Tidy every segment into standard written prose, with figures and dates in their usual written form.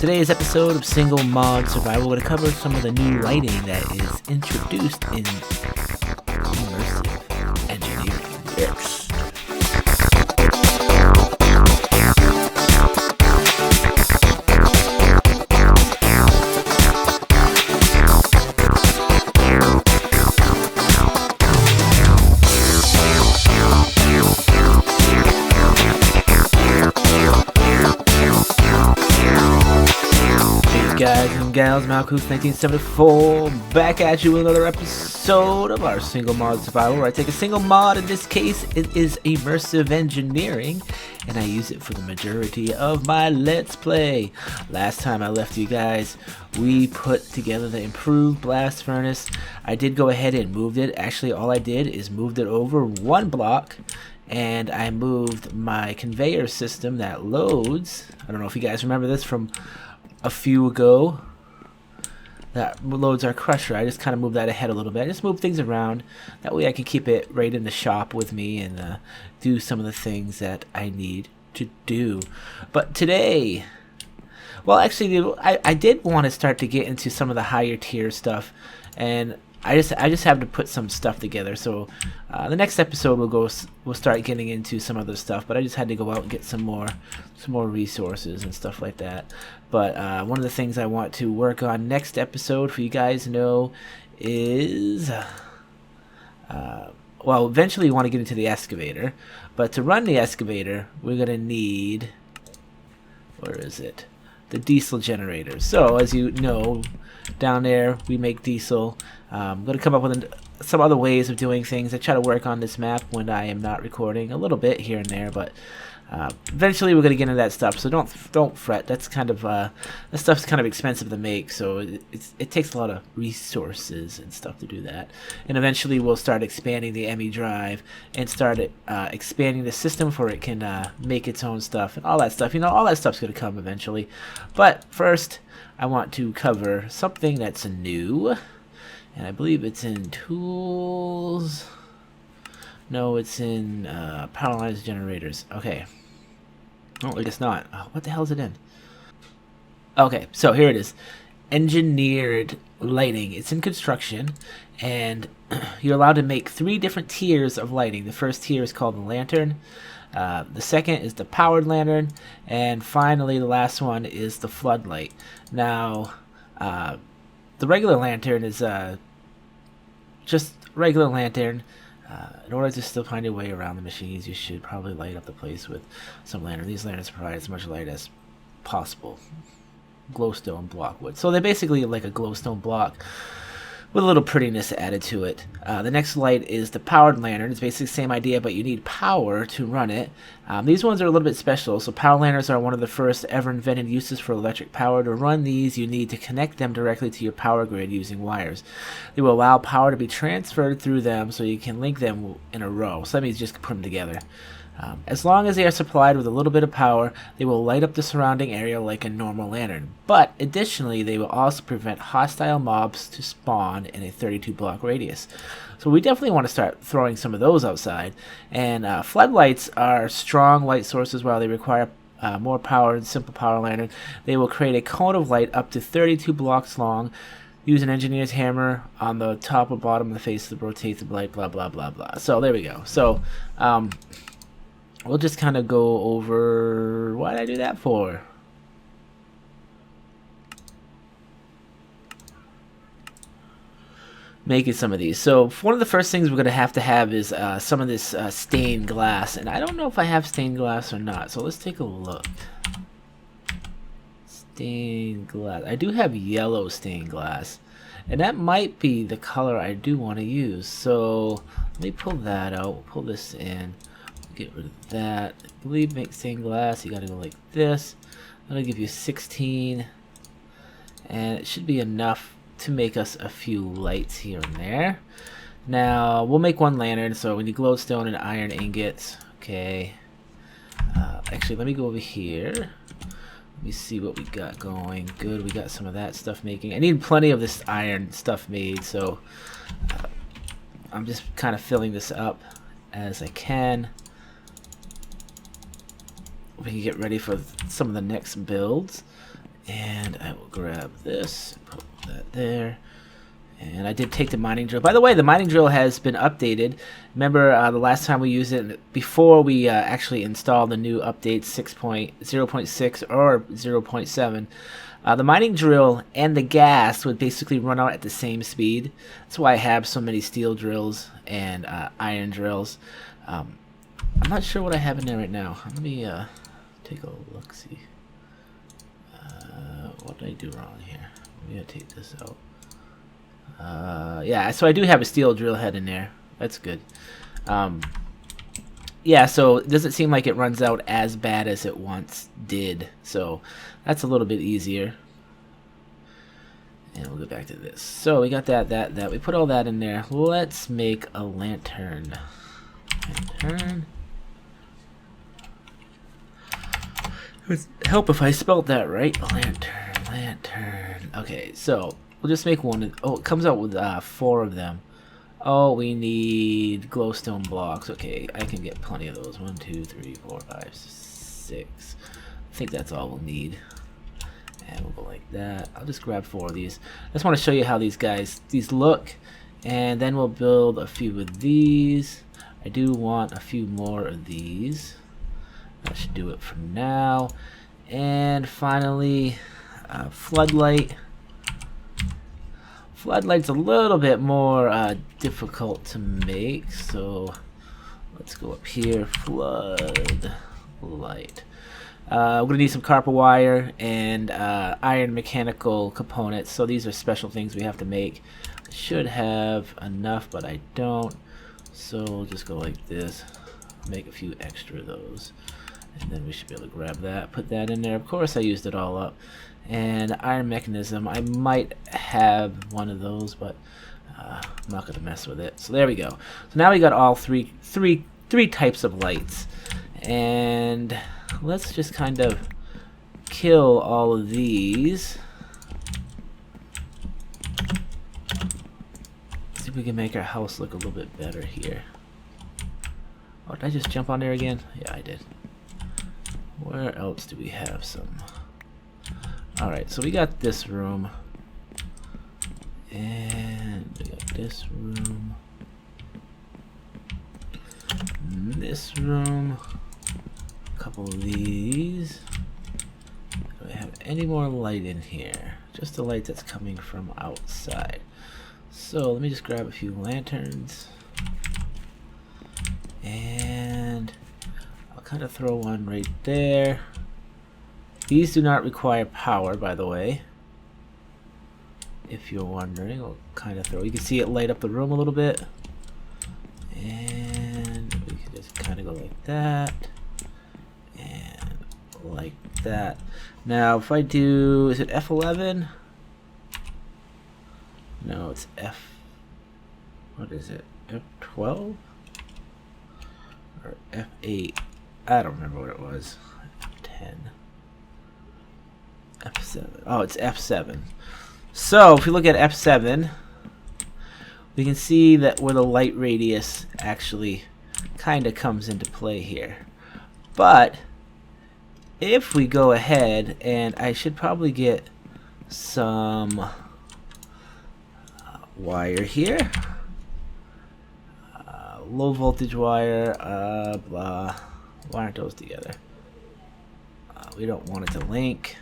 today's episode of Single Mod Survival, we're going to cover some of the new lighting that is introduced in Immersive Engineering. Yes. Guys and gals, Malcoof 1974, back at you with another episode of our Single Mod Survival, where I take a single mod. In this case, it is Immersive Engineering, and I use it for the majority of my Let's Play. Last time I left you guys, we put together the improved blast furnace. I did go ahead and moved it. Actually, all I did is moved it over one block, and I moved my conveyor system that loads. I don't know if you guys remember this from a few ago, that loads our crusher. I just kind of moved that ahead a little bit. I just moved things around. That way I can keep it right in the shop with me and do some of the things that I need to do. But today, well, actually, I did want to start to get into some of the higher tier stuff, and I just have to put some stuff together. So the next episode we'll start getting into some other stuff. But I just had to go out and get some more resources and stuff like that. But one of the things I want to work on next episode, for you guys know, is well, eventually we want to get into the excavator. But to run the excavator, we're gonna need, where is it? The diesel generator. So as you know, down there we make diesel. I'm going to come up with some other ways of doing things. I try to work on this map when I am not recording a little bit here and there, but eventually we're going to get into that stuff. So don't fret. That's kind of that stuff's kind of expensive to make, so it takes a lot of resources and stuff to do that. And eventually we'll start expanding the ME drive and start expanding the system for it can make its own stuff and all that stuff. You know, all that stuff's going to come eventually. But first, I want to cover something that's new. And I believe it's in tools. No, it's in power generators. Okay. Oh, I guess not. Oh, what the hell is it in? Okay, so here it is. Engineered lighting. It's in construction, and you're allowed to make 3 different tiers of lighting. The first tier is called the lantern. The second is the powered lantern, and finally the last one is the floodlight. Now, the regular lantern is just regular lantern. In order to still find your way around the machines, you should probably light up the place with some lantern. These lanterns provide as much light as possible. Glowstone block wood. So they're basically like a glowstone block with a little prettiness added to it. The next light is the powered lantern. It's basically the same idea, but you need power to run it. These ones are a little bit special. So power lanterns are one of the first ever invented uses for electric power. To run these, you need to connect them directly to your power grid using wires. They will allow power to be transferred through them, so you can link them in a row. So that means just put them together. As long as they are supplied with a little bit of power, they will light up the surrounding area like a normal lantern. But additionally, they will also prevent hostile mobs to spawn in a 32 block radius. So we definitely want to start throwing some of those outside. And floodlights are strong light sources. While they require more power than simple power lantern, they will create a cone of light up to 32 blocks long. Use an engineer's hammer on the top or bottom of the face to rotate the light, blah, blah, blah, blah. So there we go. So we'll just kind of go over what did I do that for. Making some of these. So one of the first things we're going to have is some of this stained glass. And I don't know if I have stained glass or not. So let's take a look. Stained glass. I do have yellow stained glass. And that might be the color I do want to use. So let me pull that out. We'll pull this in. Get rid of that. I believe make stained glass. You got to go like this. That'll give you 16. And it should be enough to make us a few lights here and there. Now we'll make one lantern. So we need glowstone and iron ingots. Okay. Actually, let me go over here. Let me see what we got going. Good, we got some of that stuff making. I need plenty of this iron stuff made, so I'm just kind of filling this up as I can. We can get ready for some of the next builds. And I will grab this and put that there. And I did take the mining drill. By the way, the mining drill has been updated. Remember the last time we used it, before we actually installed the new update 6.0.6 or 0.7, the mining drill and the gas would basically run out at the same speed. That's why I have so many steel drills and iron drills. I'm not sure what I have in there right now. Let me take a look, see. What did I do wrong here? I'm going to take this out. Yeah, so I do have a steel drill head in there. That's good. Yeah, so it doesn't seem like it runs out as bad as it once did. So that's a little bit easier. And we'll go back to this. So we got that. We put all that in there. Let's make a lantern. Lantern. It would help if I spelled that right. Lantern. Okay, so we'll just make one. Oh, it comes out with 4 of them. Oh, we need glowstone blocks. Okay, I can get plenty of those. 1, 2, 3, 4, 5, 6. I think that's all we'll need. And we'll go like that. I'll just grab 4 of these. I just want to show you how these look. And then we'll build a few of these. I do want a few more of these. That should do it for now. And finally, floodlight. Floodlight's a little bit more difficult to make, so let's go up here. Floodlight. We're gonna need some copper wire and iron mechanical components. So these are special things we have to make. I should have enough, but I don't. So we'll just go like this. Make a few extra of those. And then we should be able to grab that, put that in there. Of course I used it all up. And iron mechanism, I might have one of those, but I'm not going to mess with it. So there we go. So now we got all three types of lights. And let's just kind of kill all of these. See if we can make our house look a little bit better here. Oh, did I just jump on there again? Yeah, I did. Where else do we have some? Alright, so we got this room. And we got this room. And this room. A couple of these. Do I have any more light in here? Just the light that's coming from outside. So let me just grab a few lanterns. And kind of throw one right there. These do not require power, by the way, if you're wondering. We'll kind of throw, you can see it light up the room a little bit, and we can just kind of go like that and like that. Now if I do, is it F11? No, it's what is it, F12 or F8? I don't remember what it was. F10. F7. Oh, it's F7. So, if we look at F7, we can see that where the light radius actually kind of comes into play here. But, if we go ahead, and I should probably get some wire here. Low voltage wire, blah. Why aren't those together? We don't want it to link.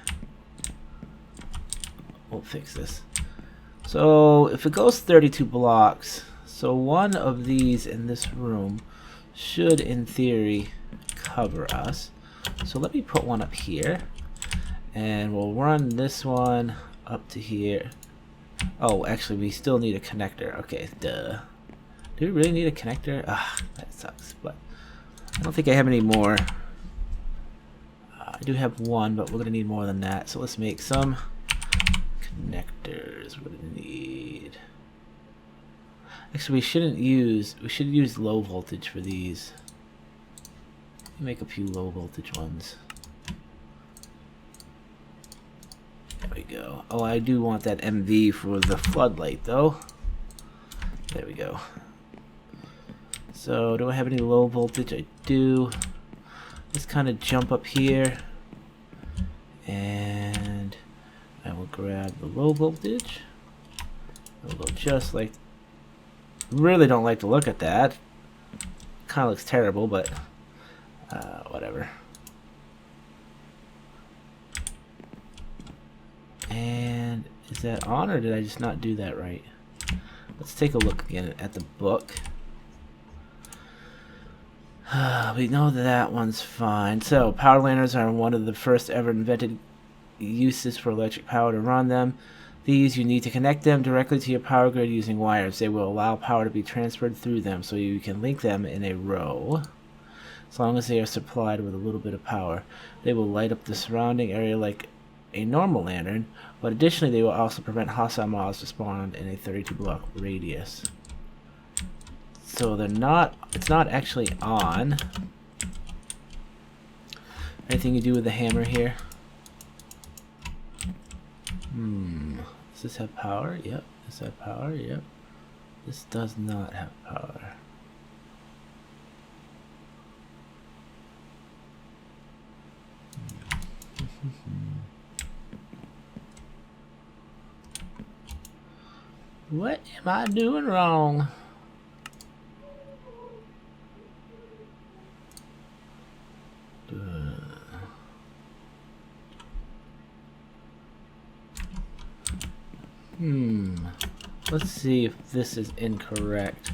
We'll fix this. So if it goes 32 blocks, so one of these in this room should in theory cover us. So let me put one up here, and we'll run this one up to here. Oh, actually we still need a connector. Okay, duh. Do we really need a connector? Ah, that sucks, but I don't think I have any more. I do have one, but we're going to need more than that. So let's make some connectors. What do we need? Actually, we should use low voltage for these. Make a few low voltage ones. There we go. Oh, I do want that MV for the floodlight, though. There we go. So, do I have any low voltage? I do. Let's kind of jump up here. And grab the low voltage. It'll go just like... Really don't like to look at that. Kind of looks terrible, but whatever. And is that on, or did I just not do that right? Let's take a look again at the book. We know that one's fine. So power lanterns are one of the first ever invented uses for electric power to run them. These, you need to connect them directly to your power grid using wires. They will allow power to be transferred through them, so you can link them in a row. As long as they are supplied with a little bit of power, they will light up the surrounding area like a normal lantern, but additionally they will also prevent hostile mobs to spawn in a 32 block radius. So they're not, it's not actually on. Anything you do with the hammer here? Does this have power? Yep. Does this have power? Yep. This does not have power. What am I doing wrong? Let's see if this is incorrect.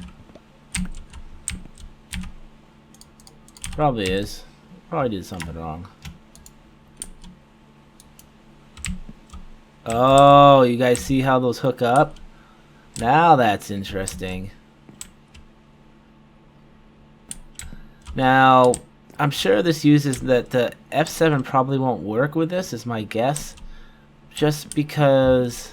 Probably is. Probably did something wrong. Oh, you guys see how those hook up? Now that's interesting. Now, I'm sure this uses that the F7 probably won't work with this, is my guess. Just because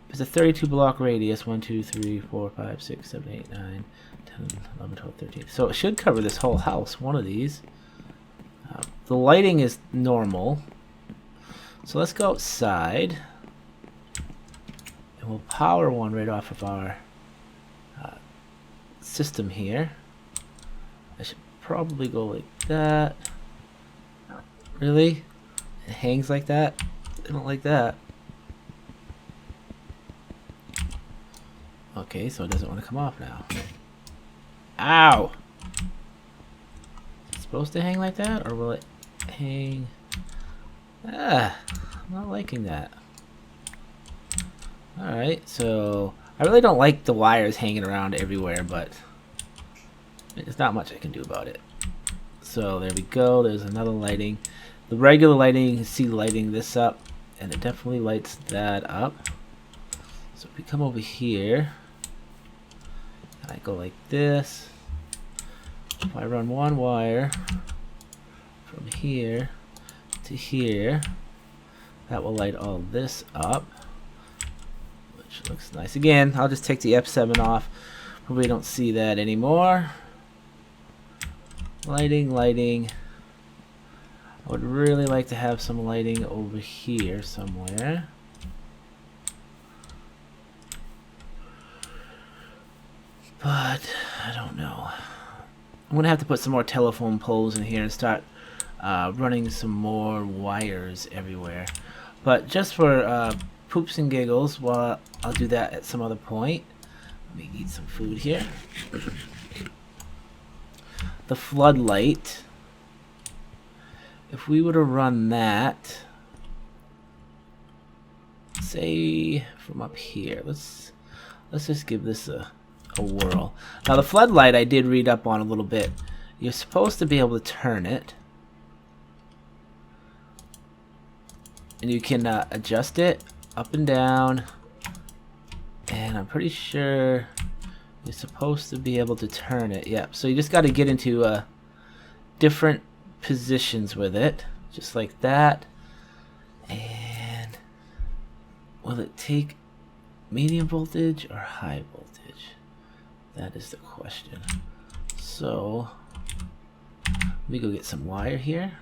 it's a 32 block radius. 1, 2, 3, 4, 5, 6, 7, 8, 9, 10, 11, 12, 13. So it should cover this whole house, one of these. The lighting is normal. So let's go outside. And we'll power one right off of our system here. I should probably go like that. Really? It hangs like that? I don't like that. Okay, so it doesn't want to come off now. Ow! Is it supposed to hang like that, or will it hang? I'm not liking that. Alright, so I really don't like the wires hanging around everywhere, but there's not much I can do about it. So there we go, there's another lighting. The regular lighting, you can see lighting this up, and it definitely lights that up. So if we come over here, I go like this. If I run one wire from here to here, that will light all this up, which looks nice. Again, I'll just take the F7 off. Probably don't see that anymore. Lighting, lighting. I would really like to have some lighting over here somewhere. But I don't know. I'm gonna have to put some more telephone poles in here and start running some more wires everywhere. But just for poops and giggles, well, I'll do that at some other point. Let me eat some food here. The floodlight. If we were to run that, say from up here, let's just give this a whirl. Now the floodlight I did read up on a little bit. You're supposed to be able to turn it, and you can adjust it up and down, and I'm pretty sure you're supposed to be able to turn it. Yep. So you just got to get into different positions with it, just like that. And will it take medium voltage or high voltage? That is the question. So let me go get some wire here.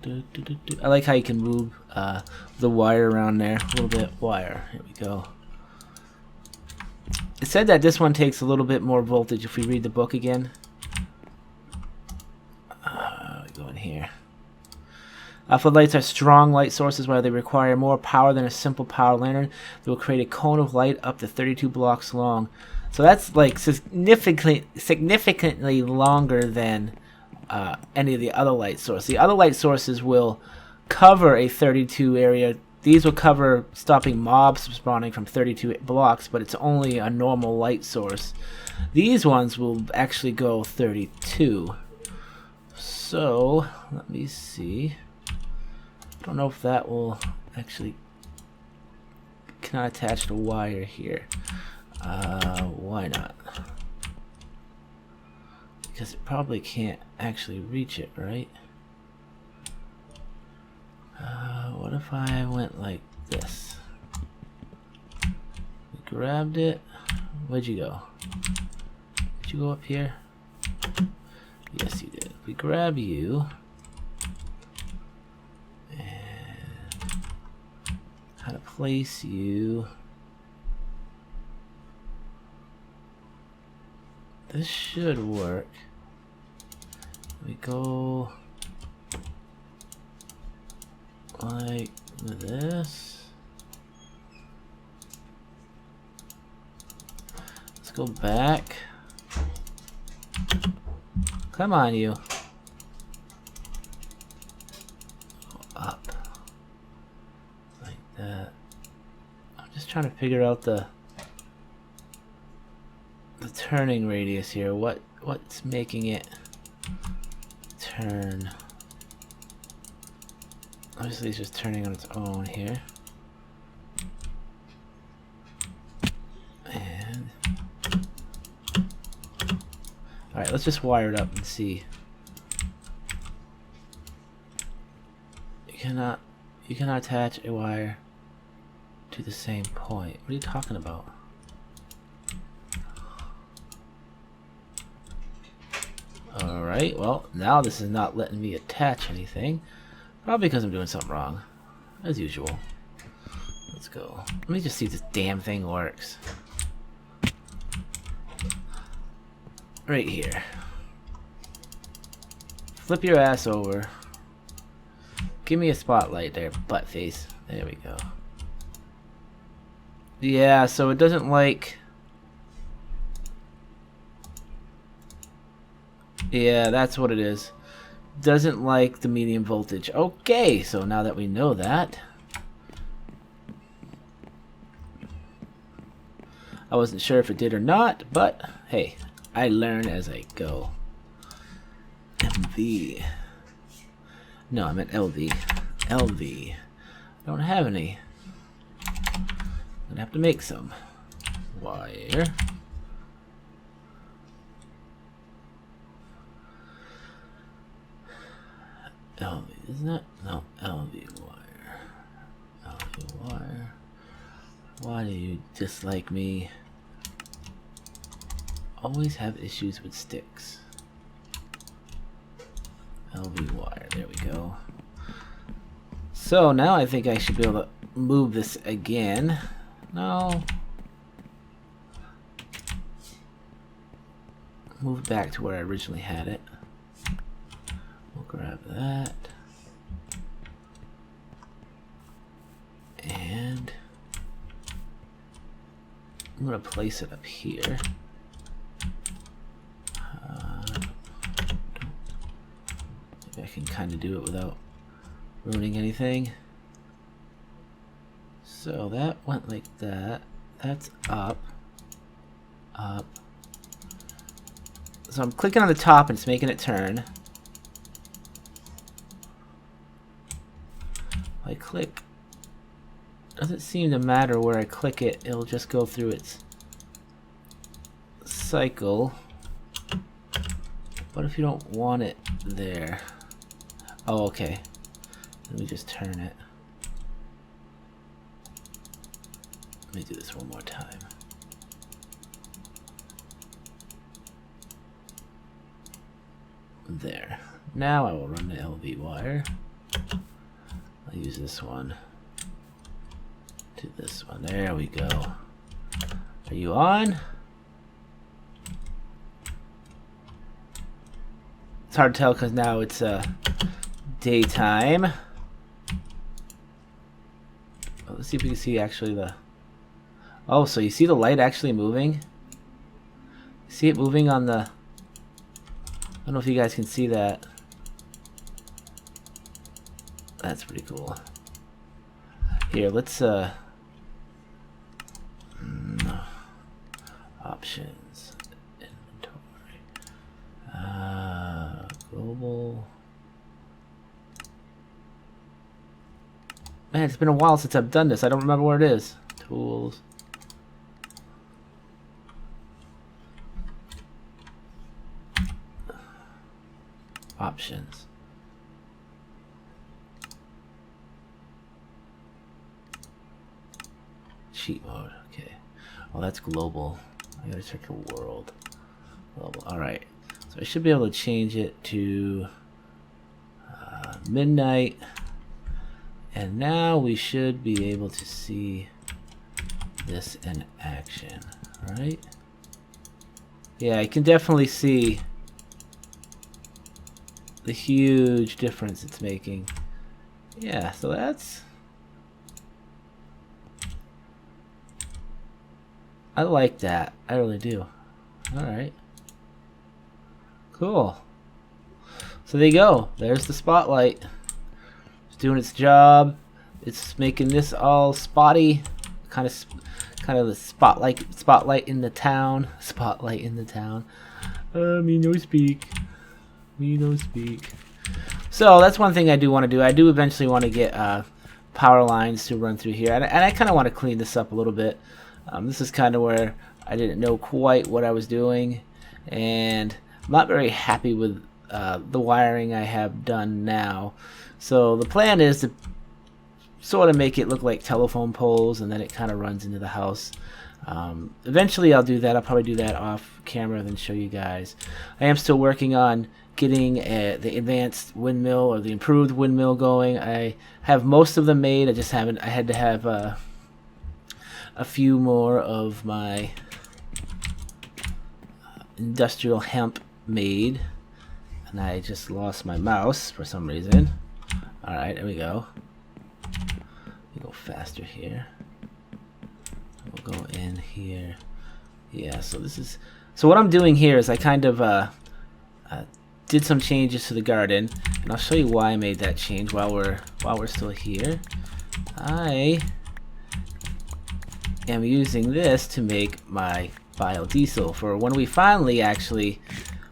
I like how you can move the wire around there a little bit. Wire, here we go. It said that this one takes a little bit more voltage if we read the book again. here. Floodlights are strong light sources. While they require more power than a simple power lantern, they will create a cone of light up to 32 blocks long. So that's like significantly longer than any of the other light sources. The other light sources will cover a 32 area. These will cover stopping mobs from spawning from 32 blocks, but it's only a normal light source. These ones will actually go 32. So let me see. I don't know if that will actually cannot attach the wire here. Why not? Because it probably can't actually reach it, right? What if I went like this? We grabbed it. Where'd you go? Did you go up here? Yes, you did. We grab you. How to place you. This should work. We go like this. Let's go back. Come on, you. Go up. Like that. I'm just trying to figure out the turning radius here. What's making it turn? Obviously it's just turning on its own here. And alright, let's just wire it up and see. You cannot attach a wire to the same point. What are you talking about? Alright, well, now this is not letting me attach anything. Probably because I'm doing something wrong. As usual. Let's go. Let me just see if this damn thing works. Right here. Flip your ass over. Give me a spotlight there, butt face. There we go. Yeah, so it doesn't like... Yeah, that's what it is. Doesn't like the medium voltage. Okay, so now that we know that, I wasn't sure if it did or not, but hey, I learn as I go. MV. No, I meant LV. LV. I don't have any. I'm gonna have to make some. Wire. LV, isn't it? No, LV wire. LV wire. Why do you dislike me? Always have issues with sticks. LV wire, there we go. So now I think I should be able to move this again. No. Move it back to where I originally had it. We'll grab that. And I'm going to place it up here. Maybe I can kind of do it without ruining anything. So that went like that. That's up. Up. So I'm clicking on the top and it's making it turn. I click, doesn't seem to matter where I click it, it'll just go through its cycle. What if you don't want it there? Oh, okay. Let me just turn it. Let me do this one more time. There. Now I will run the LV wire. I'll use this one to this one. There we go. Are you on? It's hard to tell because now it's daytime. Let's see if we can see actually the... Oh, so you see the light actually moving? You see it moving on the... I don't know if you guys can see that. That's pretty cool. Here, let's options, inventory, global. Man, it's been a while since I've done this. I don't remember where it is. Tools. Options. Cheat mode. Okay. Well, that's global. I gotta check the world. Global. Alright. So I should be able to change it to midnight. And now we should be able to see this in action. Right? Yeah, I can definitely see the huge difference it's making. Yeah, so that's... I like that. I really do. Alright. Cool. So there you go. There's the spotlight. It's doing its job. It's making this all spotty. Kind of the spotlight in the town. Spotlight in the town. Me no speak. Me no speak. So that's one thing I do want to do. I do eventually want to get power lines to run through here. And I kind of want to clean this up a little bit. This is kind of where I didn't know quite what I was doing, and I'm not very happy with the wiring I have done now. So the plan is to sort of make it look like telephone poles, and then it kind of runs into the house. Eventually I'll do that. I'll probably do that off camera and then show you guys. I am still working on getting the advanced windmill or the improved windmill going. I have most of them made. I just haven't. I had to have a few more of my industrial hemp made, and I just lost my mouse for some reason. Alright, there we go. We go faster here. We'll go in here. Yeah, so this is... So what I'm doing here is I kind of did some changes to the garden, and I'll show you why I made that change while we're still here. I am using this to make my biodiesel for when we finally actually,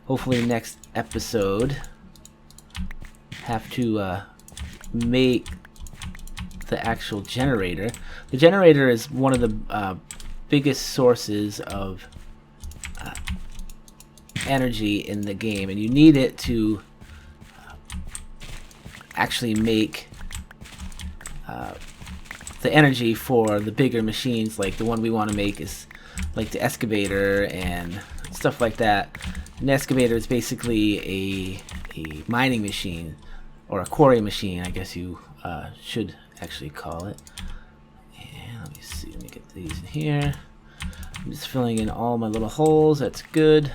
hopefully next episode, have to make the actual generator. The generator is one of the biggest sources of energy in the game, and you need it to actually make the energy for the bigger machines, like the one we want to make is like the excavator and stuff like that. An excavator is basically a mining machine, or a quarry machine, I guess you should actually call it. And let me see, let me get these in here. I'm just filling in all my little holes. That's good.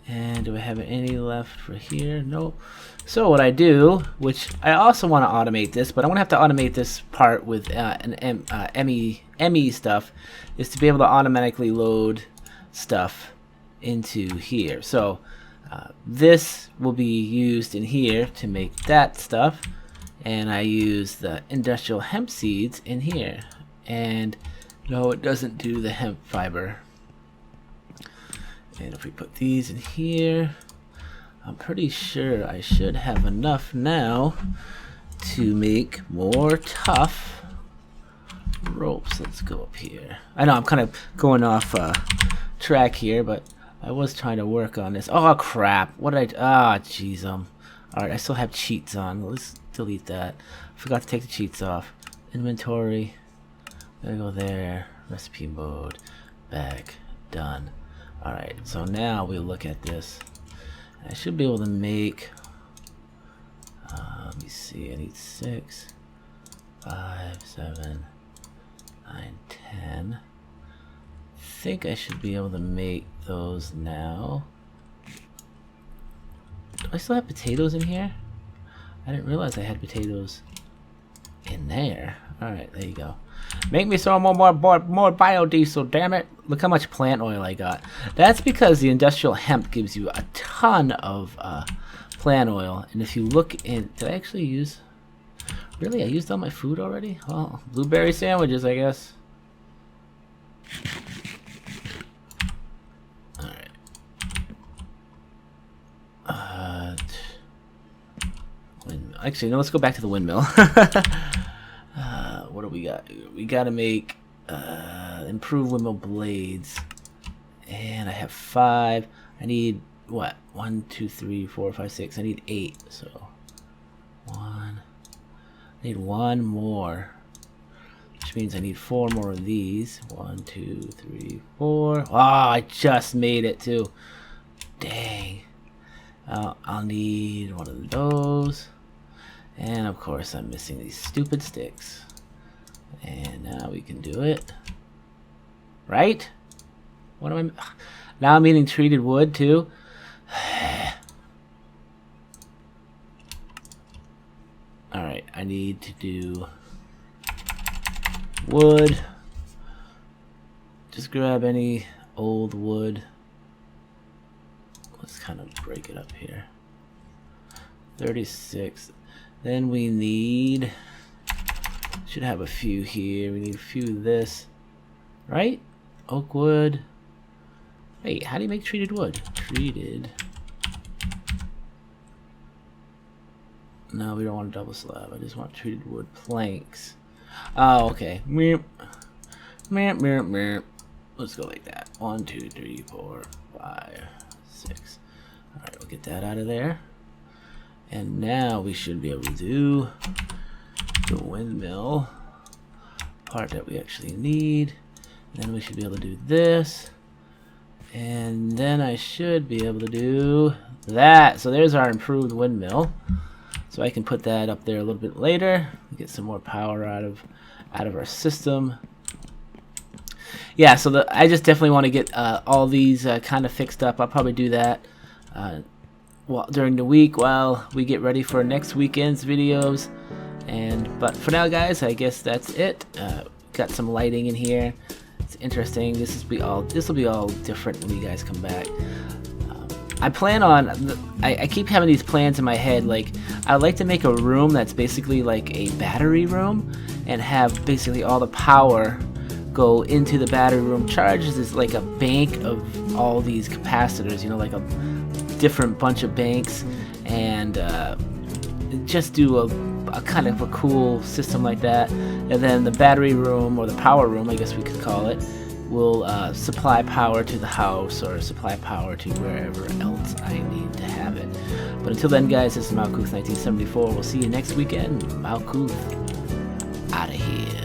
And do I have any left for here? Nope. So what I do, which I also want to automate this, but I want to have to automate this part with an ME stuff, is to be able to automatically load stuff into here. So this will be used in here to make that stuff, and I use the industrial hemp seeds in here. And no, it doesn't do the hemp fiber. And if we put these in here, I'm pretty sure I should have enough now to make more tough ropes. Let's go up here. I know I'm kind of going off track here, but I was trying to work on this. Oh crap! What did I? Jeez, Alright, I still have cheats on. Let's delete that. Forgot to take the cheats off. Inventory. Gotta go there. Recipe mode. Back. Done. Alright, so now we look at this. I should be able to make, let me see, I need 6, 5, 7, 9, 10. I think I should be able to make those now. Do I still have potatoes in here? I didn't realize I had potatoes in there. Alright, there you go. Make me some more biodiesel, damn it. Look how much plant oil I got. That's because the industrial hemp gives you a ton of plant oil. And if you look in... Did I actually use... Really? I used all my food already? Well, blueberry sandwiches, I guess. Alright. Windmill. Actually, no, let's go back to the windmill. What do we got? We gotta make improve windmill blades. And I have 5. I need what? 1, 2, 3, 4, 5, 6. I need 8. So 1. I need 1 more. Which means I need 4 more of these. 1, 2, 3, 4. Oh, I just made it too. Dang. I'll need 1 of those. And of course I'm missing these stupid sticks. And now we can do it. Right? What am I... Now I'm eating treated wood too. Alright, I need to do wood. Just grab any old wood. Let's kind of break it up here. 36. Then we need... Should have a few here. We need a few of this. Right? Oak wood. Wait, how do you make treated wood? Treated. No, we don't want a double slab. I just want treated wood planks. Oh, okay. Meep. Meep, meep, meep. Let's go like that. 1, 2, 3, 4, 5, 6. Alright, we'll get that out of there. And now we should be able to do the windmill part that we actually need. And then we should be able to do this. And then I should be able to do that. So there's our improved windmill. So I can put that up there a little bit later. Get some more power out of our system. Yeah, so I just definitely want to get all these kind of fixed up. I'll probably do that well during the week while we get ready for next weekend's videos. But for now, guys, I guess that's it. Got some lighting in here. It's interesting. This will be all different when you guys come back. I plan on, I keep having these plans in my head, like I'd like to make a room that's basically like a battery room and have basically all the power go into the battery room. Charges is like a bank of all these capacitors, you know, like a different bunch of banks, and just do a kind of a cool system like that. And then the battery room, or the power room, I guess we could call it, will supply power to the house or supply power to wherever else I need to have it. But until then, guys, this is Malkuth 1974. We'll see you next weekend. Malkuth out of here.